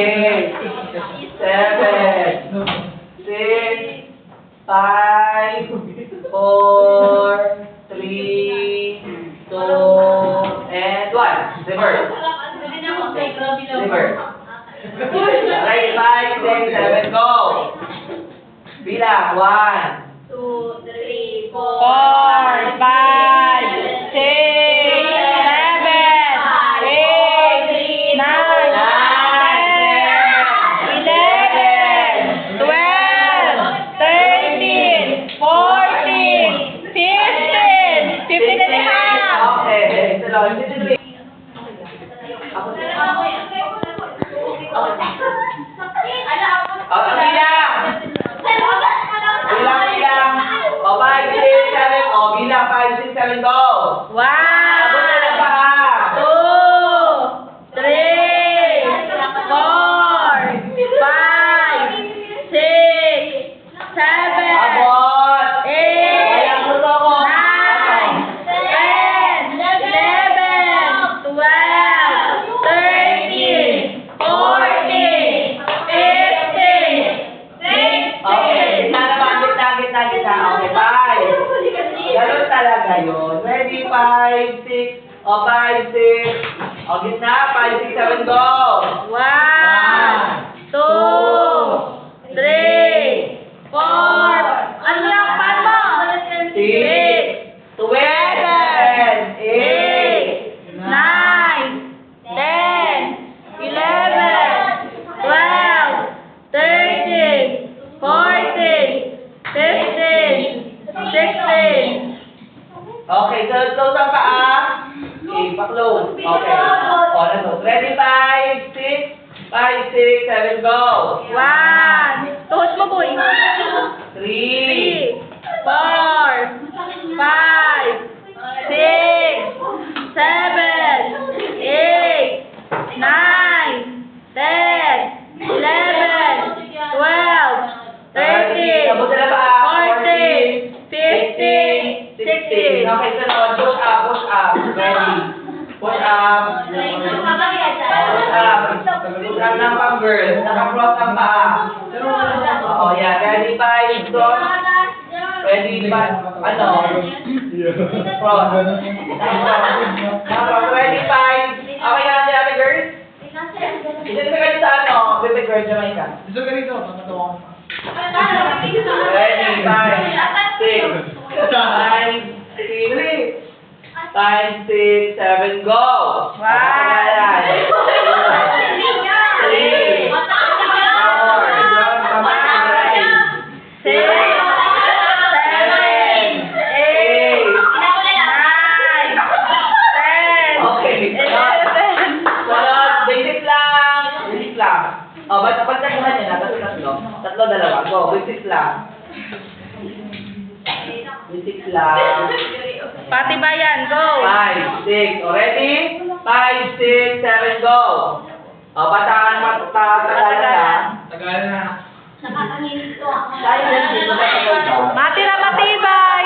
8, 7, 6, 5, 4, 3, 2, and 1. Reverse. Reverse. Right, 5, 6, 7, go. Bilang, 1, 2, 3, 4, 4, 5, 6, 7, 8, 9, 10, 11, 12, 13, 14, 15, 15 and a half. Okay, ito lang. 53. Okay, bilang. Bilang. O, 5, 6, 7. O, bilang. 5, 6, 7, go. 1, Abot na lang pa. 2, 3, 4, 5, 6, 7, Abot. 8, Walang puto ko. 9, 10, 11, 12, 13, 14, 15, 16. Okay, gitna naman. Gitna. Okay, 5. Ganun talaga yun. Ready, 5, 6. O, 5, 6. O, gitna. 5, 6, 7, go. 1, 2, 3, 4. Ano yung pan mo? 6, 12, 8, 9, 10, 11, 12, 13, 14, 15, 16. Okay, so close ang paa. Okay, pa-close. Okay. O, ano? Ready, 5, 6. 5, 6, 7, go. 1, tuhod mo, boy. 3, 3, 4, 5, 6, 7, 8, 9, 10, 11, 12, 13, Abot na ba? 14, 15, 16. Okay, sunod. Push up, push up. Ready. Push up. Push up. Push up ng pang girl. Naka-cross ang paa. Oo, yeah. Ready, 5, cross. Ready, 5. Ano? Cross. Cross. Ready, 5. Okay na natin, Ate Girl? Isa na kayo sa ano? Baby Girl, Jamaica. Gusto ka rito, matatawa ko. Ready, 5, 6, 5, 6, 5, 6, 7, go! One. 3, 4, 6, 7, 8, 9, 10, Okay. 11. Sunod, basic lang. Basic lang. O, ba't pagtaguhan niya na? Tatlo. Tatlo, dalawa. Go, basic lang. Basic lang. Pati bayan, go. 5, 6. O, ready? 5, 6, 7, go. O, patagalan na. Tagalan na. Tayo din dito ba ito? Mati na matibay.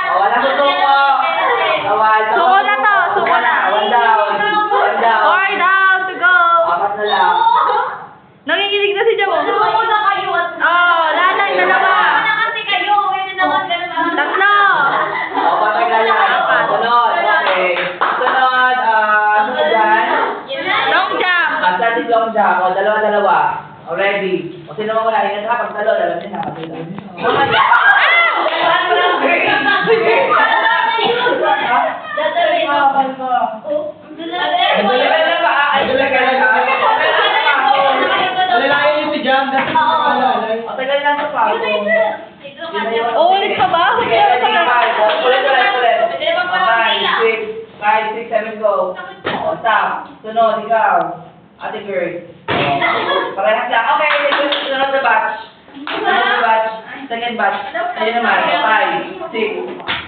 O, wala ko suko. Bawal. Suko na to, suko na. One down. One down. 4 down to go. 4 na lang. Nanginginig na si Jamo. Oh, lalay, dalawa. Tatlo. O, patagalan. Sunod. Okay. Sunod, sunod dyan. Long jump. Static long jump. O, dalawa-dalawa. O, ready. O, sino mo muna? Ingat ka. Pag talo, dalam din ha. Alalayan yung si Jam, dati ko nakalalay. O, tagal lang sa pa. Ulit pa ba? Ulit. 5, 6, 7, go. O, stop. Sunod, ikaw. Ate girl. Parehas lang. Okay, sunod na batch. Sunod na batch. Second batch. Ayun naman. 5, 6,